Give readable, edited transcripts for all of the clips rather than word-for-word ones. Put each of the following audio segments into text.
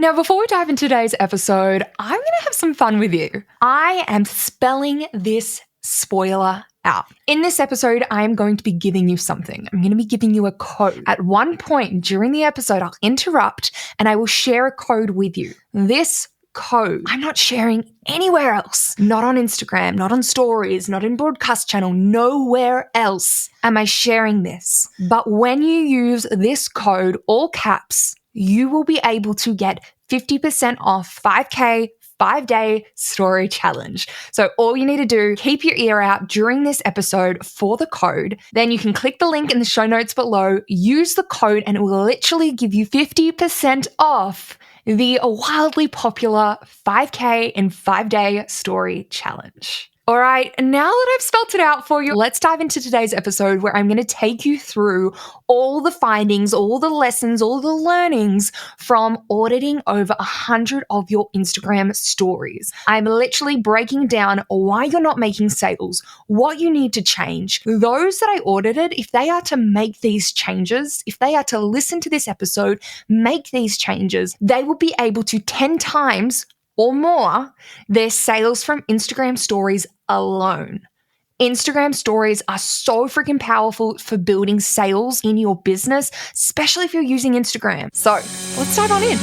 Now, before we dive into today's episode, I'm going to have some fun with you. I am spelling this spoiler out. In this episode, I am going to be giving you something. I'm going to be giving you a code. At one point during the episode, I'll interrupt and I will share a code with you. This code I'm not sharing anywhere else. Not on Instagram, not on stories, not in broadcast channel, nowhere else am I sharing this. But when you use this code, all caps, you will be able to get 50% off 5K 5-day story challenge. So all you need to do, keep your ear out during this episode for the code. Then you can click the link in the show notes below, use the code, and it will literally give you 50% off the wildly popular 5K and 5-day story challenge. All right, now that I've spelt it out for you, let's dive into today's episode where I'm going to take you through all the findings, all the lessons, all the learnings from auditing over 100 of your Instagram stories. I'm literally breaking down why you're not making sales, what you need to change. Those that I audited, if they are to make these changes, if they are to listen to this episode, make these changes, they will be able to 10 times or more their sales from Instagram stories alone. Instagram stories are so freaking powerful for building sales in your business, especially if you're using Instagram. So let's dive on in.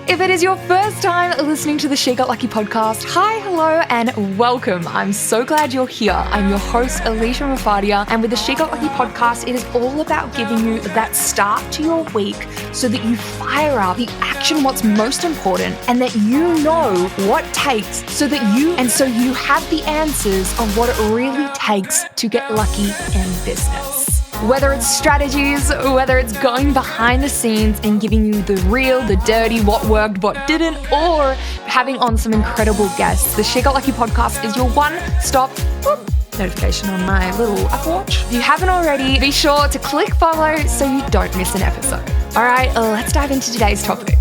If it is your first time listening to the She Got Lucky podcast, hi, hello, and welcome. I'm so glad you're here. I'm your host, Alicia Rafadia, and with the She Got Lucky podcast, it is all about giving you that start to your week so that you fire up the action, what's most important, and that you know what takes so you have the answers of what it really takes to get lucky in business. Whether it's strategies, whether it's going behind the scenes and giving you the real, the dirty, what worked, what didn't, or having on some incredible guests, the She Got Lucky podcast is your one-stop notification on my little Apple Watch. If you haven't already, be sure to click follow so you don't miss an episode. All right, let's dive into today's topic.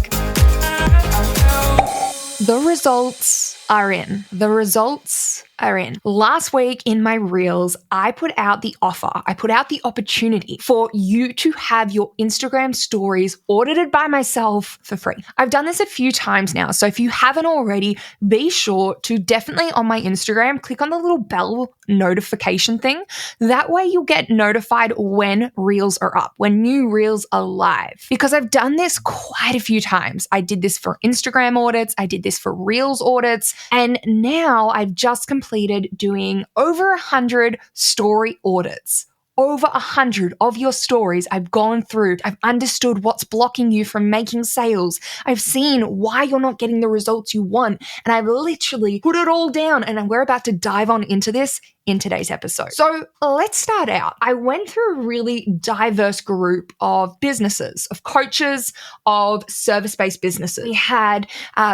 The results are in. The results are in. Last week in my reels, I put out the offer. I put out the opportunity for you to have your Instagram stories audited by myself for free. I've done this a few times now. So if you haven't already, be sure to definitely on my Instagram, click on the little bell notification thing. That way you'll get notified when reels are up, when new reels are live. Because I've done this quite a few times. I did this for Instagram audits. I did this for reels audits. And now I've just completed doing over 100 story audits. Over 100 of your stories I've gone through. I've understood what's blocking you from making sales. I've seen why you're not getting the results you want. And I've literally put it all down. And we're about to dive on into this in today's episode. So let's start out. I went through a really diverse group of businesses, of coaches, of service-based businesses. We had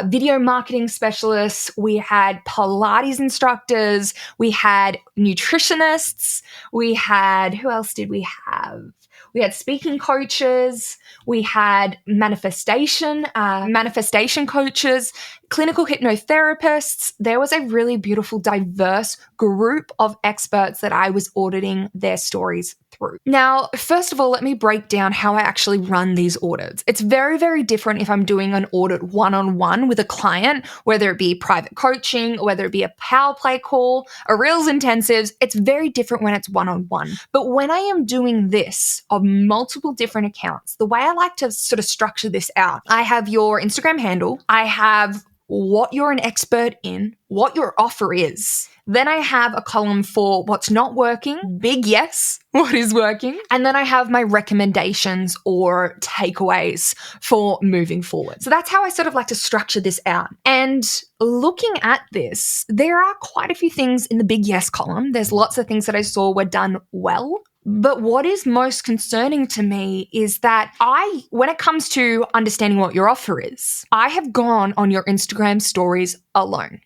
video marketing specialists. We had Pilates instructors. We had nutritionists. We had, who else did we have? We had speaking coaches. We had manifestation coaches, clinical hypnotherapists. There was a really beautiful, diverse group of experts that I was auditing their stories through. Now, first of all, let me break down how I actually run these audits. It's very, very different if I'm doing an audit one-on-one with a client, whether it be private coaching, whether it be a power play call, a Reels intensives. It's very different when it's one-on-one. But when I am doing this of multiple different accounts, the way I like to sort of structure this out, I have your Instagram handle, I have what you're an expert in, what your offer is. Then I have a column for what's not working, big yes, what is working. And then I have my recommendations or takeaways for moving forward. So that's how I sort of like to structure this out. And looking at this, there are quite a few things in the big yes column. There's lots of things that I saw were done well. But what is most concerning to me is that when it comes to understanding what your offer is, I have gone on your Instagram stories alone.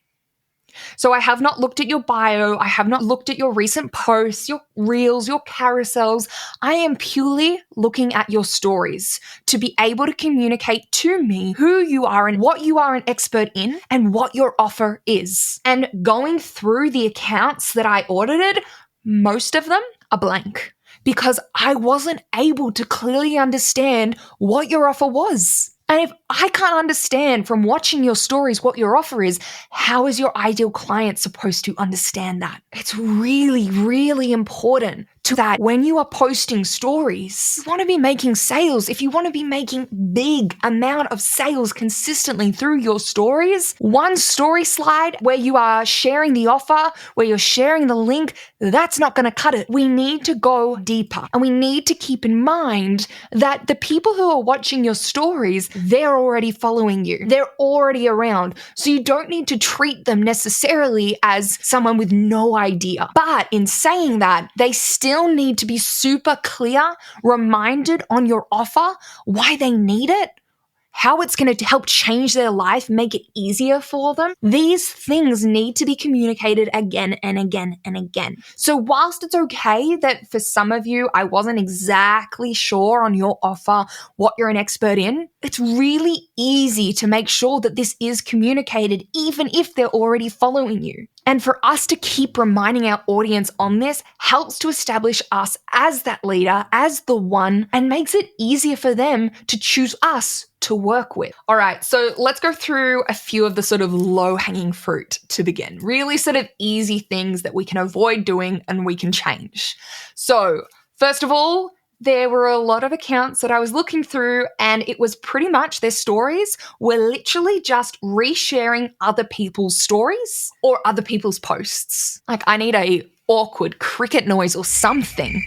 So I have not looked at your bio. I have not looked at your recent posts, your reels, your carousels. I am purely looking at your stories to be able to communicate to me who you are and what you are an expert in and what your offer is. And going through the accounts that I audited, most of them are blank because I wasn't able to clearly understand what your offer was. And if I can't understand from watching your stories what your offer is, how is your ideal client supposed to understand that? It's really, really important to that when you are posting stories, you want to be making sales. If you want to be making big amount of sales consistently through your stories, one story slide where you are sharing the offer, where you're sharing the link, that's not going to cut it. We need to go deeper, and we need to keep in mind that the people who are watching your stories, they're already following you. They're already around. So you don't need to treat them necessarily as someone with no idea. But in saying that, they still need to be super clear, reminded on your offer, why they need it, how it's going to help change their life, make it easier for them. These things need to be communicated again and again and again. So whilst it's okay that for some of you, I wasn't exactly sure on your offer, what you're an expert in, it's really easy to make sure that this is communicated even if they're already following you. And for us to keep reminding our audience on this helps to establish us as that leader, as the one, and makes it easier for them to choose us to work with. All right, so let's go through a few of the sort of low-hanging fruit to begin. Really sort of easy things that we can avoid doing and we can change. So first of all, there were a lot of accounts that I was looking through, and it was pretty much their stories were literally just resharing other people's stories or other people's posts. Like, I need a awkward cricket noise or something.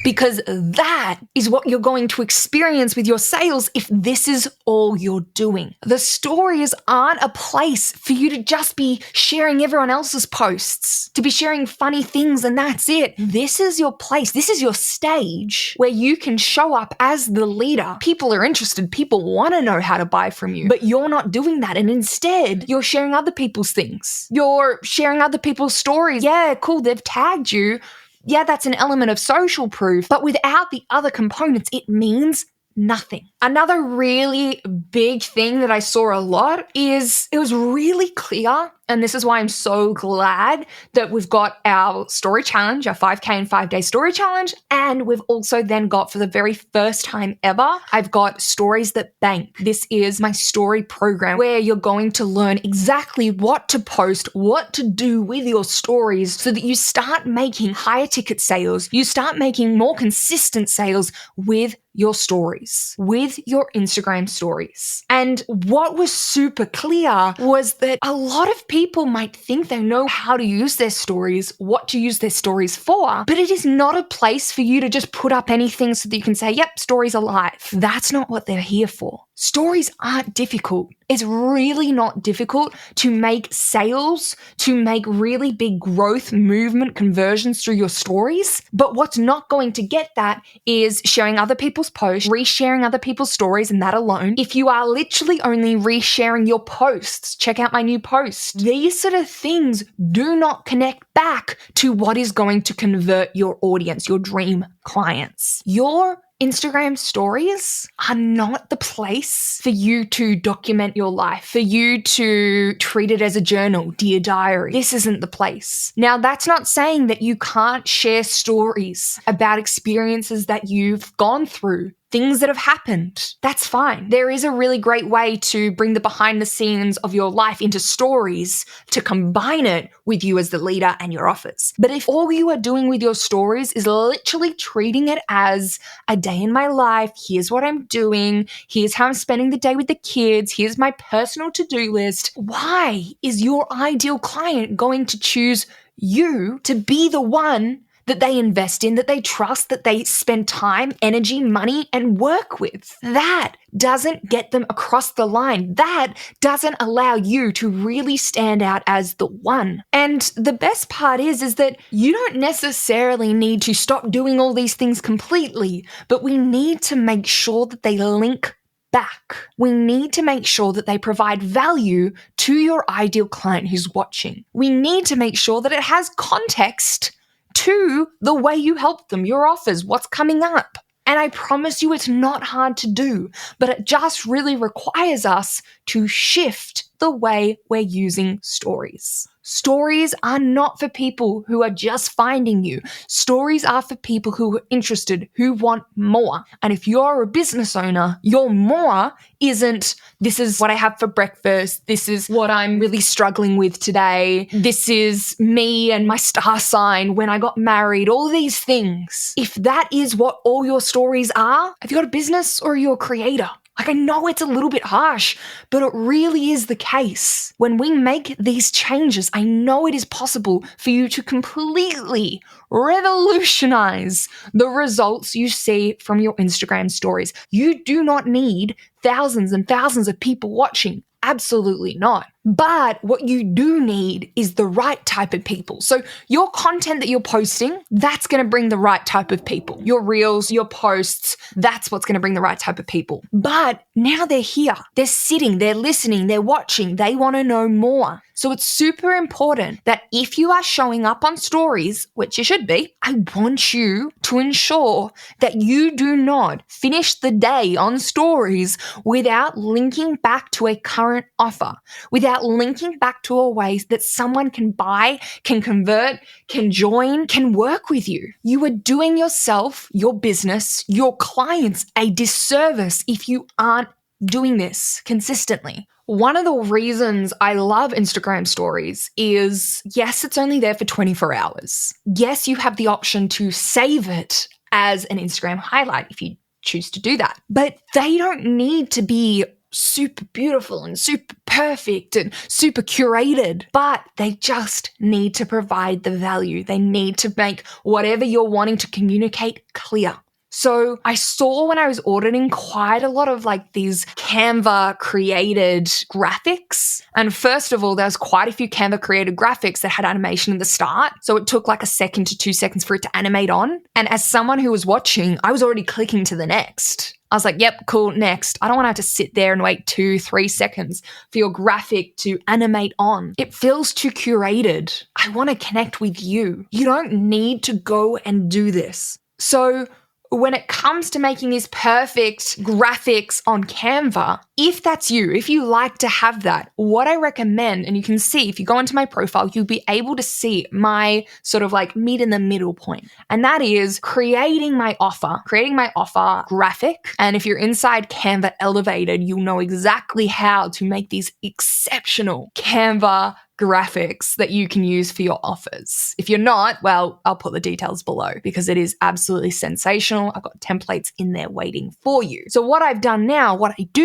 Because that is what you're going to experience with your sales if this is all you're doing. The stories aren't a place for you to just be sharing everyone else's posts, to be sharing funny things and that's it. This is your place. This is your stage where you can show up as the leader. People are interested. People want to know how to buy from you, but you're not doing that. And instead, you're sharing other people's things. You're sharing other people's stories. Yeah, cool. They've tagged you. Yeah, that's an element of social proof, but without the other components, it means nothing. Another really big thing that I saw a lot is it was really clear, and this is why I'm so glad that we've got our story challenge, our 5K and 5-day story challenge, and we've also then got, for the very first time ever, I've got Stories That Bank. This is my story program where you're going to learn exactly what to post, what to do with your stories so that you start making higher ticket sales, you start making more consistent sales with your stories, with your Instagram stories. And what was super clear was that a lot of people might think they know how to use their stories, what to use their stories for, but it is not a place for you to just put up anything so that you can say, yep, stories are live. That's not what they're here for. Stories aren't difficult. It's really not difficult to make sales, to make really big growth, movement, conversions through your stories. But what's not going to get that is sharing other people's posts, resharing other people's stories, and that alone. If you are literally only resharing your posts, check out my new post. These sort of things do not connect back to what is going to convert your audience, your dream clients. Your Instagram stories are not the place for you to document your life, for you to treat it as a journal, dear diary. This isn't the place. Now, that's not saying that you can't share stories about experiences that you've gone through, things that have happened. That's fine. There is a really great way to bring the behind the scenes of your life into stories to combine it with you as the leader and your offers. But if all you are doing with your stories is literally treating it as a day in my life, here's what I'm doing, here's how I'm spending the day with the kids, here's my personal to-do list, why is your ideal client going to choose you to be the one that they invest in, that they trust, that they spend time, energy, money, and work with? That doesn't get them across the line. That doesn't allow you to really stand out as the one. And the best part is that you don't necessarily need to stop doing all these things completely, but we need to make sure that they link back. We need to make sure that they provide value to your ideal client who's watching. We need to make sure that it has context to the way you help them, your offers, what's coming up. And I promise you it's not hard to do, but it just really requires us to shift the way we're using stories. Stories are not for people who are just finding you. Stories are for people who are interested, who want more. And if you're a business owner, your more isn't, this is what I have for breakfast. This is what I'm really struggling with today. This is me and my star sign when I got married, all these things. If that is what all your stories are, have you got a business or are you a creator? Like, I know it's a little bit harsh, but it really is the case. When we make these changes, I know it is possible for you to completely revolutionize the results you see from your Instagram stories. You do not need thousands and thousands of people watching. Absolutely not. But what you do need is the right type of people. So your content that you're posting, that's going to bring the right type of people. Your reels, your posts, that's what's going to bring the right type of people. But now they're here. They're sitting, they're listening, they're watching, they want to know more. So it's super important that if you are showing up on stories, which you should be, I want you to ensure that you do not finish the day on stories without linking back to a current offer, without linking back to a way that someone can buy, can convert, can join, can work with you. You are doing yourself, your business, your clients a disservice if you aren't doing this consistently. One of the reasons I love Instagram stories is, yes, it's only there for 24 hours. Yes, you have the option to save it as an Instagram highlight if you choose to do that. But they don't need to be super beautiful and super perfect and super curated, but they just need to provide the value. They need to make whatever you're wanting to communicate clear. So I saw when I was auditing quite a lot of like these Canva created graphics. And first of all, there's quite a few Canva created graphics that had animation at the start. So it took like 1 to 2 seconds for it to animate on. And as someone who was watching, I was already clicking to the next. I was like, yep, cool, next. I don't want to have to sit there and wait 2-3 seconds for your graphic to animate on. It feels too curated. I want to connect with you. You don't need to go and do this. So when it comes to making these perfect graphics on Canva, if that's you, if you like to have that, what I recommend, and you can see if you go into my profile, you'll be able to see my sort of like meet in the middle point. And that is creating my offer graphic. And if you're inside Canva Elevated, you'll know exactly how to make these exceptional Canva graphics that you can use for your offers. If you're not, well, I'll put the details below because it is absolutely sensational. I've got templates in there waiting for you. So what I do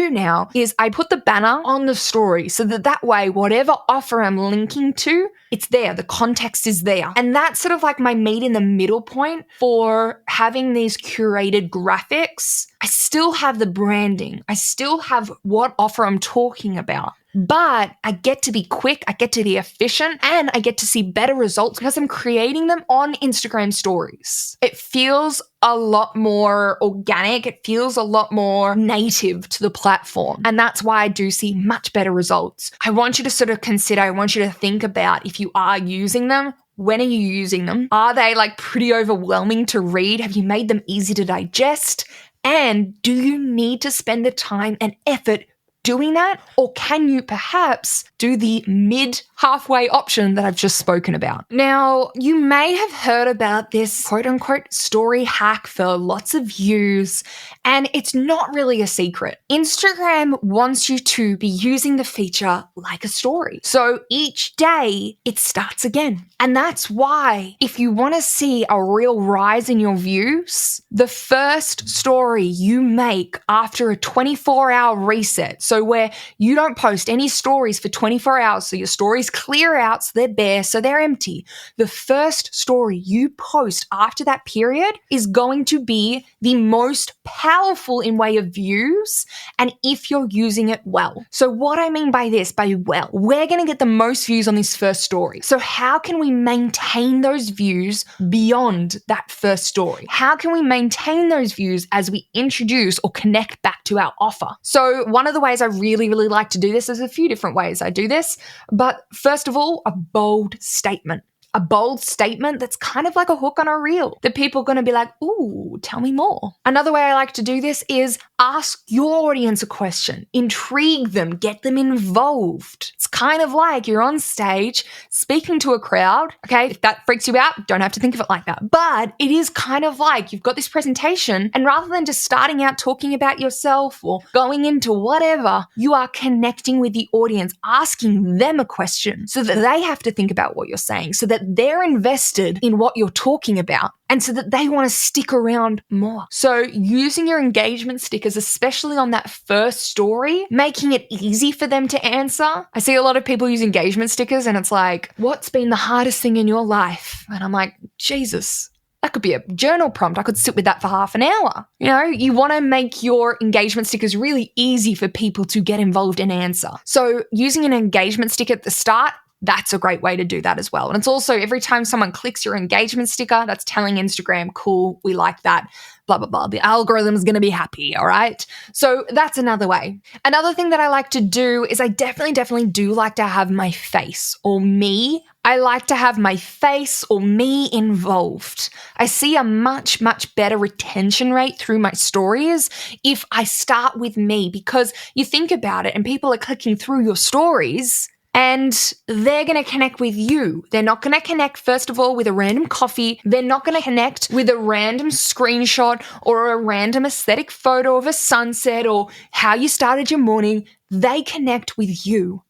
now is I put the banner on the story so that way, whatever offer I'm linking to, it's there. The context is there. And that's sort of like my meet in the middle point for having these curated graphics. I still have the branding. I still have what offer I'm talking about. But I get to be quick, I get to be efficient, and I get to see better results because I'm creating them on Instagram stories. It feels a lot more organic. It feels a lot more native to the platform. And that's why I do see much better results. I want you to sort of consider, I want you to think about if you are using them, when are you using them? Are they like pretty overwhelming to read? Have you made them easy to digest? And do you need to spend the time and effort doing that? Or can you perhaps do the mid-halfway option that I've just spoken about? Now, you may have heard about this quote-unquote story hack for lots of views, and it's not really a secret. Instagram wants you to be using the feature like a story. So each day, it starts again. And that's why if you want to see a real rise in your views, the first story you make after a 24-hour reset, so where you don't post any stories for 24 hours, so your stories clear out, so they're bare, so they're empty. The first story you post after that period is going to be the most powerful in way of views, and if you're using it well. So what I mean by this, by well, we're going to get the most views on this first story. So how can we maintain those views beyond that first story? How can we maintain those views as we introduce or connect back to our offer? So one of the ways I really like to do this, there's a few different ways I do this, but first of all, a bold statement. a bold statement that's kind of like a hook on a reel that people are going to be like, ooh, tell me more. Another way I like to do this is ask your audience a question, intrigue them, get them involved. It's kind of like you're on stage speaking to a crowd. Okay, if that freaks you out, don't have to think of it like that. But it is kind of like you've got this presentation, and rather than just starting out talking about yourself or going into whatever, you are connecting with the audience, asking them a question so that they have to think about what you're saying, so that they're invested in what you're talking about, and so that they want to stick around more. So using your engagement stickers, especially on that first story, making it easy for them to answer. I see a lot of people use engagement stickers and it's like, what's been the hardest thing in your life? And I'm like, Jesus, that could be a journal prompt. I could sit with that for half an hour. You know, you want to make your engagement stickers really easy for people to get involved and answer. So using an engagement sticker at the start, that's a great way to do that as well. And it's also every time someone clicks your engagement sticker, that's telling Instagram, cool, we like that, blah, blah, blah. The algorithm is going to be happy, all right? So that's another way. Another thing that I like to do is I definitely do like to have my face or me. I like to have my face or me involved. I see a much better retention rate through my stories if I start with me, because you think about it and people are clicking through your stories and they're going to connect with you. They're not going to connect, first of all, with a random coffee. They're not going to connect with a random screenshot or a random aesthetic photo of a sunset or how you started your morning. They connect with you.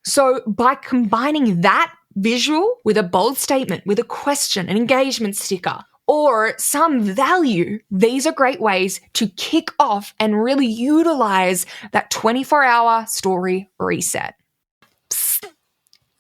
So by combining that visual with a bold statement, with a question, an engagement sticker, or some value, these are great ways to kick off and really utilize that 24-hour story reset.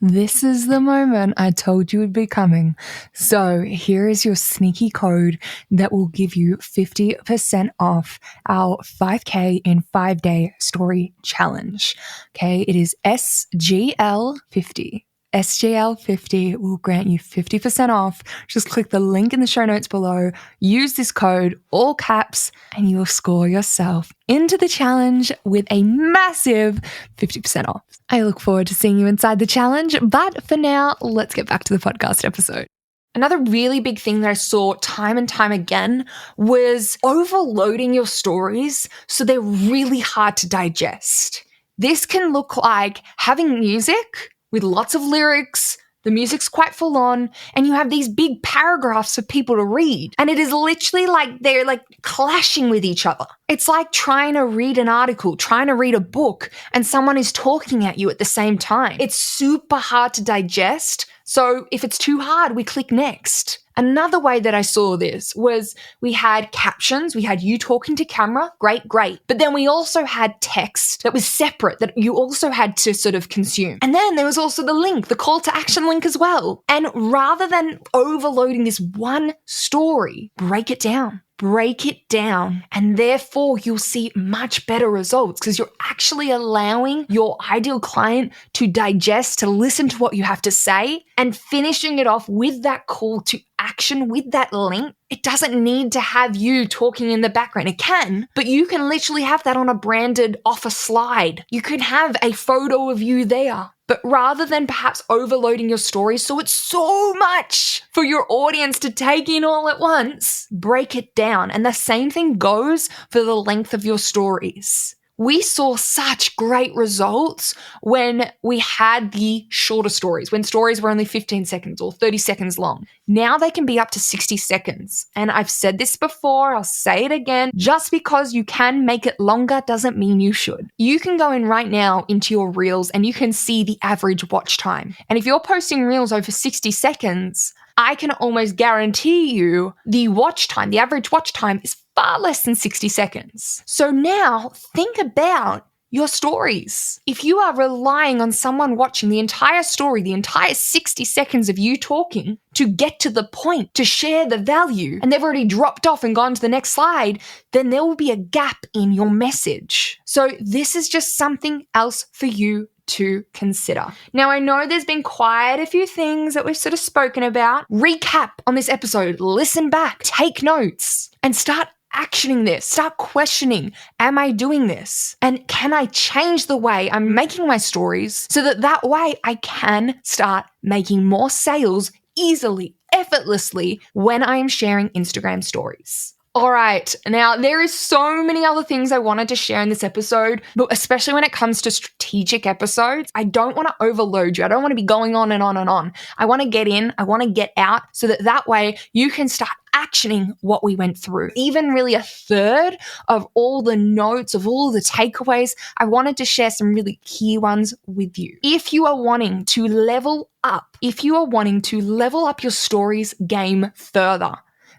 This is the moment I told you would be coming. So here is your sneaky code that will give you 50% off our 5K in 5-day story challenge. Okay, it is SGL50. SGL50 will grant you 50% off. Just click the link in the show notes below, use this code, all caps, and you'll score yourself into the challenge with a massive 50% off. I look forward to seeing you inside the challenge, but for now, let's get back to the podcast episode. Another really big thing that I saw time and time again was overloading your stories so they're really hard to digest. This can look like having music with lots of lyrics, the music's quite full on, and you have these big paragraphs for people to read. And it is literally like they're like clashing with each other. It's like trying to read an article, trying to read a book, and someone is talking at you at the same time. It's super hard to digest. So if it's too hard, we click next. Another way that I saw this was we had captions, we had you talking to camera, great. But then we also had text that was separate that you also had to sort of consume. And then there was also the link, the call to action link as well. And rather than overloading this one story, break it down. And therefore you'll see much better results because you're actually allowing your ideal client to digest, to listen to what you have to say, and finishing it off with that call to action, with that link. It doesn't need to have you talking in the background. It can, but you can literally have that on a branded offer slide. You can have a photo of you there. But rather than perhaps overloading your story so it's so much for your audience to take in all at once, break it down. And the same thing goes for the length of your stories. We saw such great results when we had the shorter stories, when stories were only 15 seconds or 30 seconds long. Now they can be up to 60 seconds. And I've said this before, I'll say it again. Just because you can make it longer doesn't mean you should. You can go in right now into your reels and you can see the average watch time. And if you're posting reels over 60 seconds, I can almost guarantee you the watch time, the average watch time is far less than 60 seconds. So now think about your stories. If you are relying on someone watching the entire story, the entire 60 seconds of you talking to get to the point, to share the value, and they've already dropped off and gone to the next slide, then there will be a gap in your message. So this is just something else for you to consider. Now, I know there's been quite a few things that we've sort of spoken about. Recap on this episode, listen back, take notes, and start actioning this. Start questioning, am I doing this? And can I change the way I'm making my stories so that way I can start making more sales easily, effortlessly when I am sharing Instagram stories. All right, now there is so many other things I wanted to share in this episode, but especially when it comes to strategic episodes, I don't want to overload you. I don't want to be going on and on and on. I want to get in, I want to get out so that way you can start actioning what we went through. Even really a third of all the notes, of all the takeaways, I wanted to share some really key ones with you. If you are wanting to level up, your stories game further,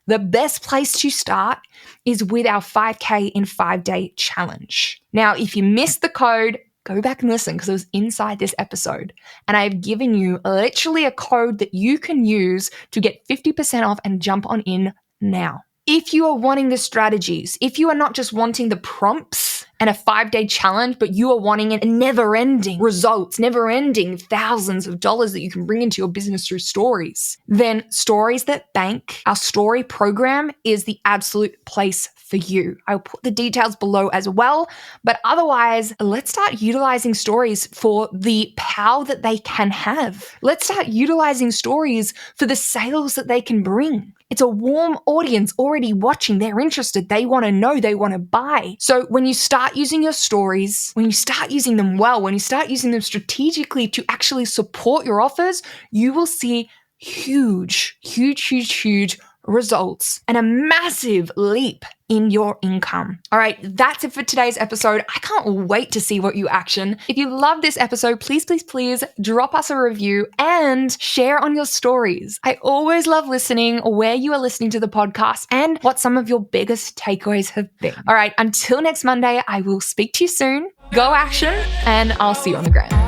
the best place to start is with our 5K in 5-day challenge. Now, if you missed the code, go back and listen because it was inside this episode. And I've given you literally a code that you can use to get 50% off and jump on in now. If you are wanting the strategies, if you are not just wanting the prompts and a 5-day challenge, but you are wanting a never-ending results, never-ending thousands of dollars that you can bring into your business through stories, then Stories That Bank, our story program, is the absolute place for you. I'll put the details below as well, but otherwise, let's start utilizing stories for the power that they can have. Let's start utilizing stories for the sales that they can bring. It's a warm audience already watching. They're interested. They want to know. They want to buy. So when you start using your stories, when you start using them well, when you start using them strategically to actually support your offers, you will see huge results and a massive leap in your income. All right, that's it for today's episode. I can't wait to see what you action. If you love this episode, please drop us a review and share on your stories. I always love listening where you are listening to the podcast and what some of your biggest takeaways have been. All right, until next Monday, I will speak to you soon. Go action, and I'll see you on the ground.